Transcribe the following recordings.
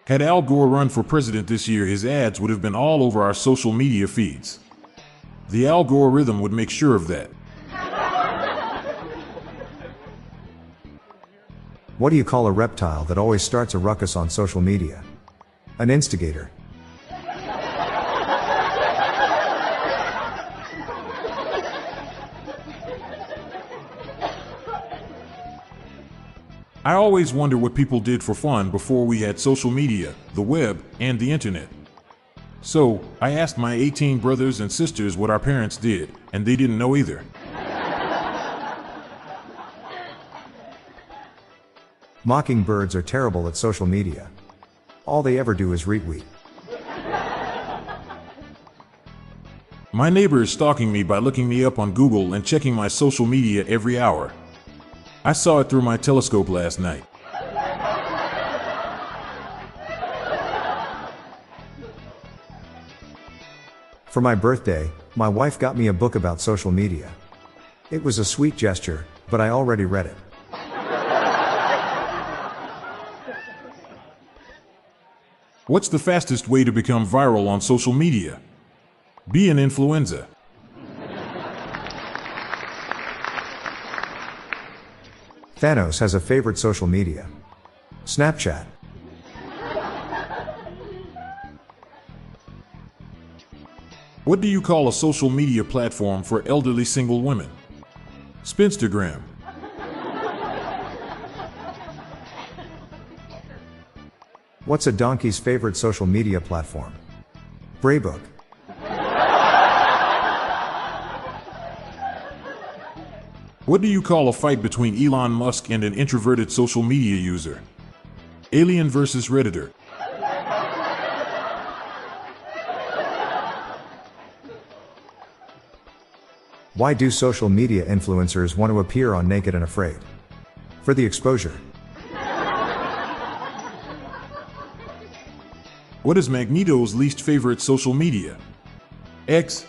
Had Al Gore run for president this year, his ads would have been all over our social media feeds. The algorithm would make sure of that. What do you call a reptile that always starts a ruckus on social media? An instigator. I always wonder what people did for fun before we had social media, the web, and the internet. So, I asked my 18 brothers and sisters what our parents did, and they didn't know either. Mockingbirds are terrible at social media. All they ever do is retweet. My neighbor is stalking me by looking me up on Google and checking my social media every hour. I saw it through my telescope last night. For my birthday, my wife got me a book about social media. It was a sweet gesture, but I already read it. What's the fastest way to become viral on social media? Be an influencer. Thanos has a favorite social media. Snapchat. What do you call a social media platform for elderly single women? Spinstagram. What's a donkey's favorite social media platform? Braybook. What do you call a fight between Elon Musk and an introverted social media user? Alien versus Redditor. Why do social media influencers want to appear on Naked and Afraid? For the exposure. What is Magneto's least favorite social media? X.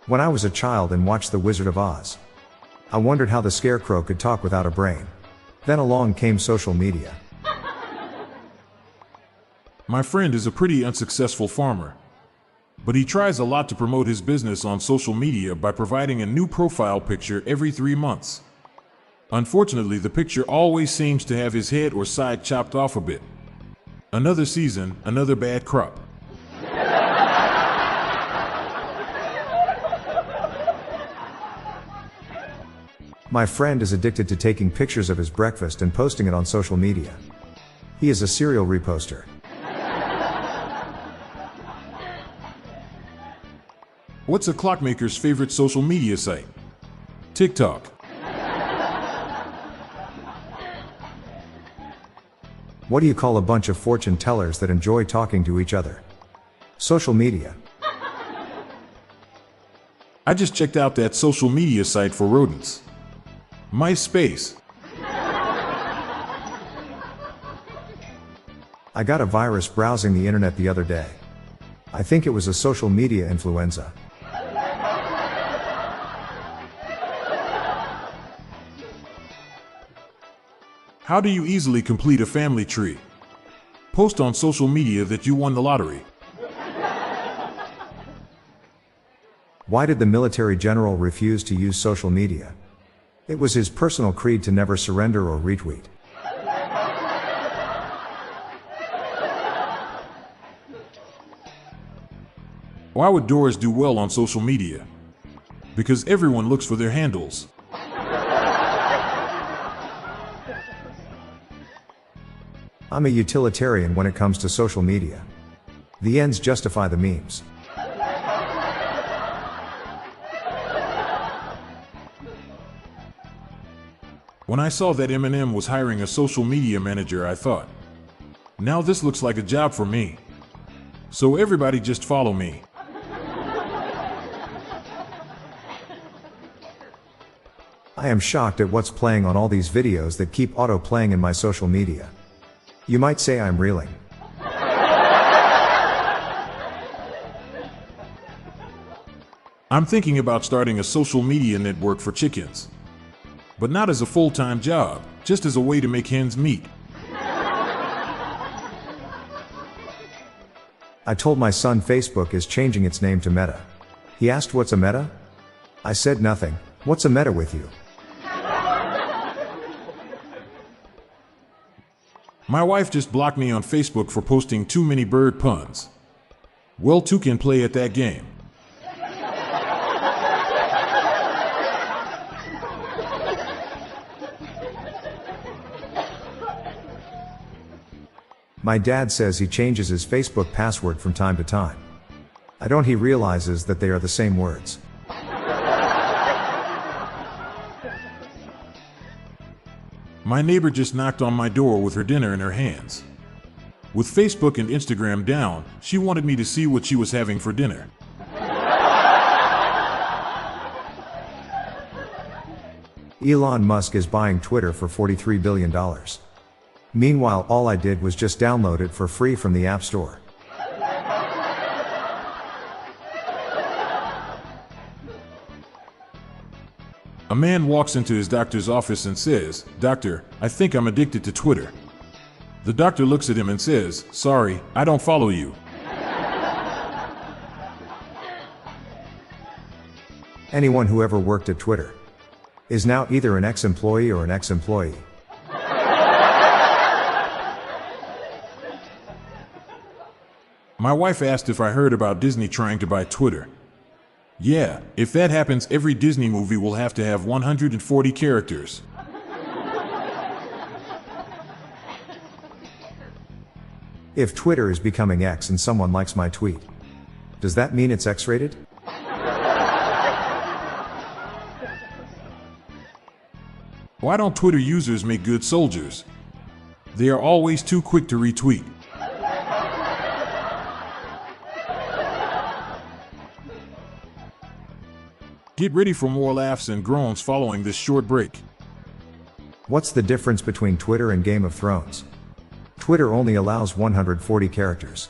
When I was a child and watched The Wizard of Oz, I wondered how the Scarecrow could talk without a brain. Then along came social media. My friend is a pretty unsuccessful farmer, but he tries a lot to promote his business on social media by providing a new profile picture every 3 months. Unfortunately, the picture always seems to have his head or side chopped off a bit. Another season, another bad crop. My friend is addicted to taking pictures of his breakfast and posting it on social media. He is a serial reposter. What's a clockmaker's favorite social media site? TikTok. What do you call a bunch of fortune tellers that enjoy talking to each other? Social media. I just checked out that social media site for rodents. MySpace. I got a virus browsing the internet the other day. I think it was a social media influenza. How do you easily complete a family tree? Post on social media that you won the lottery. Why did the military general refuse to use social media? It was his personal creed to never surrender or retweet. Why would Doors do well on social media? Because everyone looks for their handles. I'm a utilitarian when it comes to social media. The ends justify the memes. When I saw that Eminem was hiring a social media manager, I thought, now this looks like a job for me. So everybody just follow me. I am shocked at what's playing on all these videos that keep auto-playing in my social media. You might say I'm reeling. I'm thinking about starting a social media network for chickens. but not as a full-time job, just as a way to make ends meet. I told my son Facebook is changing its name to Meta. He asked what's a meta? I said nothing. What's a meta with you? My wife just blocked me on Facebook for posting too many bird puns. Well, two can play at that game. My dad says he changes his Facebook password from time to time. I don't. He realizes that they are the same words. My neighbor just knocked on my door with her dinner in her hands. With Facebook and Instagram down, she wanted me to see what she was having for dinner. Elon Musk is buying Twitter for $43 billion. Meanwhile, all I did was just download it for free from the App Store. A man walks into his doctor's office and says, "Doctor, I think I'm addicted to Twitter." The doctor looks at him and says, "Sorry, I don't follow you." Anyone who ever worked at Twitter is now either an ex-employee or an ex-employee. My wife asked if I heard about Disney trying to buy Twitter. Yeah, if that happens, every Disney movie will have to have 140 characters. If Twitter is becoming X and someone likes my tweet, does that mean it's X-rated? Why don't Twitter users make good soldiers? They are always too quick to retweet. Get ready for more laughs and groans following this short break. What's the difference between Twitter and Game of Thrones? Twitter only allows 140 characters.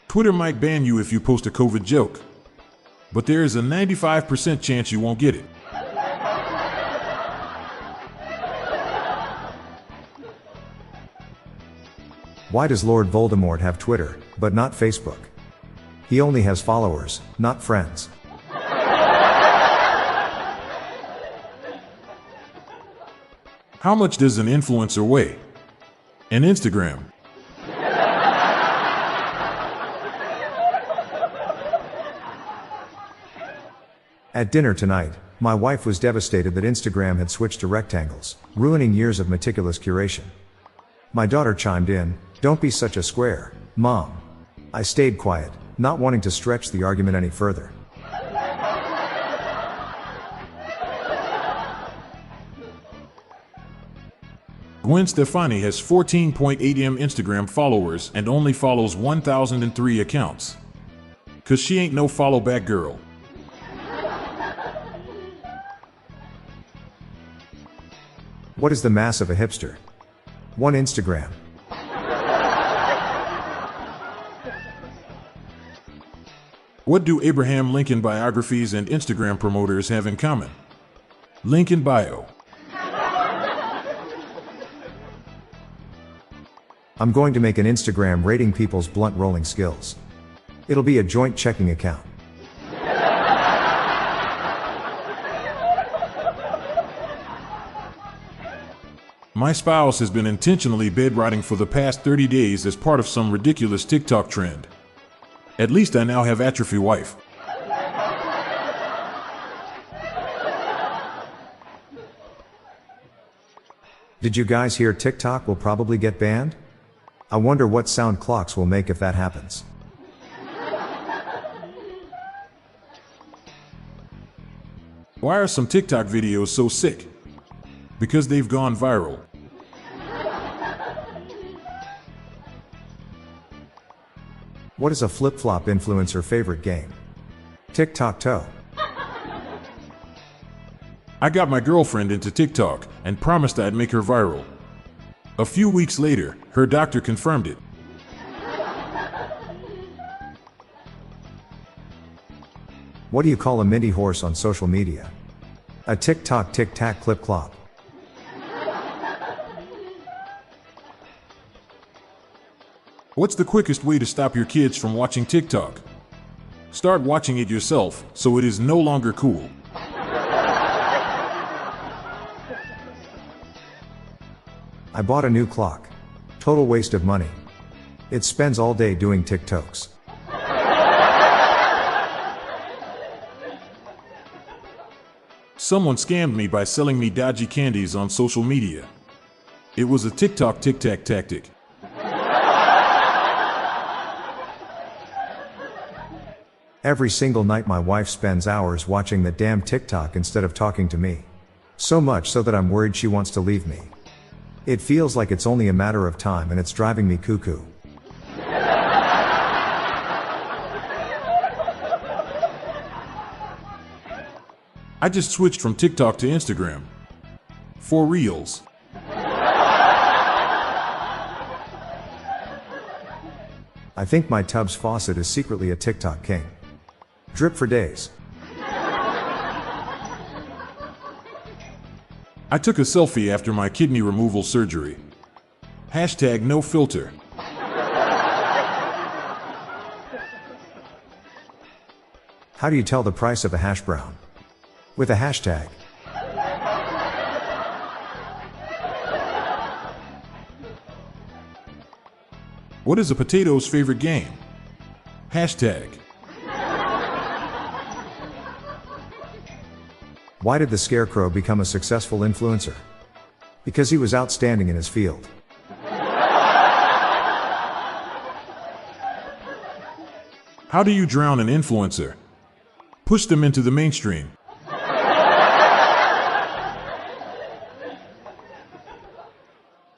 Twitter might ban you if you post a COVID joke, but there is a 95% chance you won't get it. Why does Lord Voldemort have Twitter, but not Facebook? He only has followers, not friends. How much does an influencer weigh? An Instagram. At dinner tonight, my wife was devastated that Instagram had switched to rectangles, ruining years of meticulous curation. My daughter chimed in, "Don't be such a square, Mom." I stayed quiet, not wanting to stretch the argument any further. Gwen Stefani has 14.8 million Instagram followers and only follows 1,003 accounts. 'Cause she ain't no follow back girl. What is the mass of a hipster? 1 Instagram. What do Abraham Lincoln biographies and Instagram promoters have in common? Link in bio. I'm going to make an Instagram rating people's blunt rolling skills. It'll be a joint checking account. My spouse has been intentionally bedrotting for the past 30 days as part of some ridiculous TikTok trend. At least I now have atrophy wife. Did you guys hear TikTok will probably get banned? I wonder what sound clocks will make if that happens. Why are some TikTok videos so sick? Because they've gone viral. What is a flip-flop influencer favorite game? Tic-Tac-Toe. I got my girlfriend into TikTok and promised I'd make her viral. A few weeks later, her doctor confirmed it. What do you call a minty horse on social media? A tick-tock tic-tac clip-clop. What's the quickest way to stop your kids from watching TikTok? Start watching it yourself, so it is no longer cool. I bought a new clock. Total waste of money. It spends all day doing TikToks. Someone scammed me by selling me dodgy candies on social media. It was a TikTok tic-tac tactic. Every single night my wife spends hours watching the damn TikTok instead of talking to me. So much so that I'm worried she wants to leave me. It feels like it's only a matter of time and it's driving me cuckoo. I just switched from TikTok to Instagram. For reals. I think my tub's faucet is secretly a TikTok king. Drip for days. I took a selfie after my kidney removal surgery. Hashtag no filter. How do you tell the price of a hash brown? With a hashtag. What is a potato's favorite game? Hashtag. Why did the Scarecrow become a successful influencer? Because he was outstanding in his field. How do you drown an influencer? Push them into the mainstream.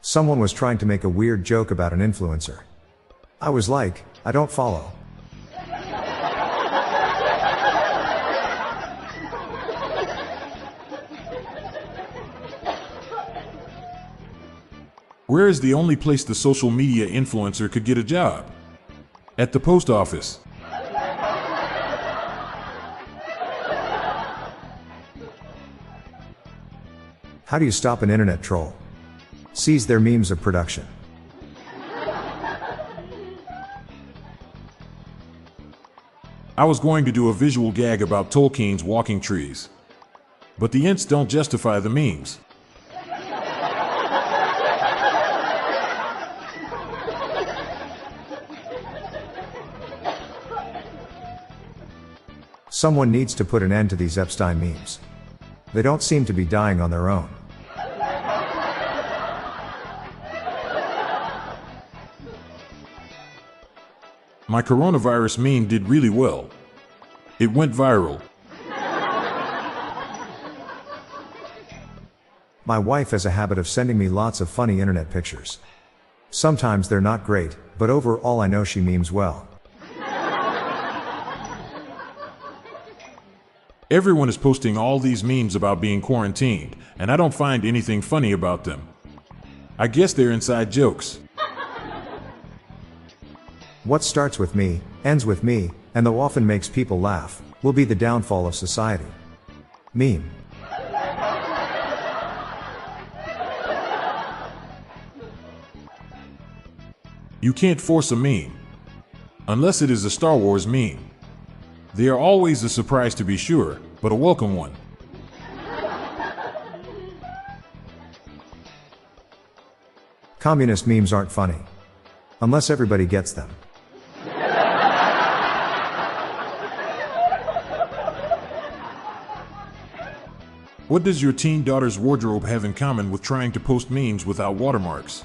Someone was trying to make a weird joke about an influencer. I was like, I don't follow. Where is the only place the social media influencer could get a job? At the post office. How do you stop an internet troll? Seize their memes of production. I was going to do a visual gag about Tolkien's walking trees. But the ints don't justify the memes. Someone needs to put an end to these Epstein memes. They don't seem to be dying on their own. My coronavirus meme did really well. It went viral. My wife has a habit of sending me lots of funny internet pictures. Sometimes they're not great, but overall I know she memes well. Everyone is posting all these memes about being quarantined, and I don't find anything funny about them. I guess they're inside jokes. What starts with me, ends with me, and though often makes people laugh, will be the downfall of society. Meme. You can't force a meme. Unless it is a Star Wars meme. They are always a surprise to be sure, but a welcome one. Communist memes aren't funny. Unless everybody gets them. What does your teen daughter's wardrobe have in common with trying to post memes without watermarks?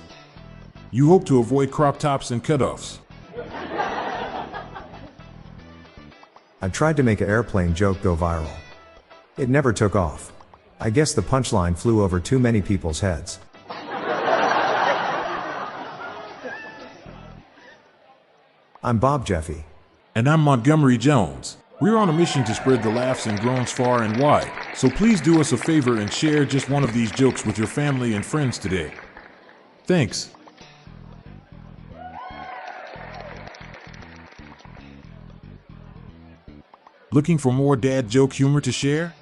You hope to avoid crop tops and cutoffs. I tried to make an airplane joke go viral. It never took off. I guess the punchline flew over too many people's heads. I'm Bob Jeffy. And I'm Montgomery Jones. We're on a mission to spread the laughs and groans far and wide, so please do us a favor and share just one of these jokes with your family and friends today. Thanks. Looking for more dad joke humor to share?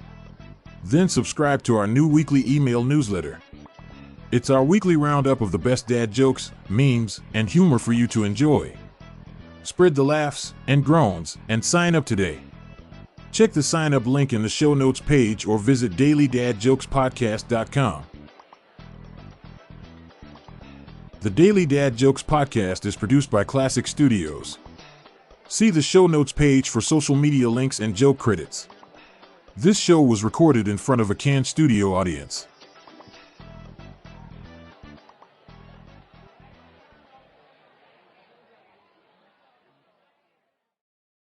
Then subscribe to our new weekly email newsletter. It's our weekly roundup of the best dad jokes, memes, and humor for you to enjoy. Spread the laughs and groans and sign up today. Check the sign up link in the show notes page or visit dailydadjokespodcast.com. The Daily Dad Jokes Podcast is produced by Classic Studios. See the show notes page for social media links and joke credits. This show was recorded in front of a canned studio audience.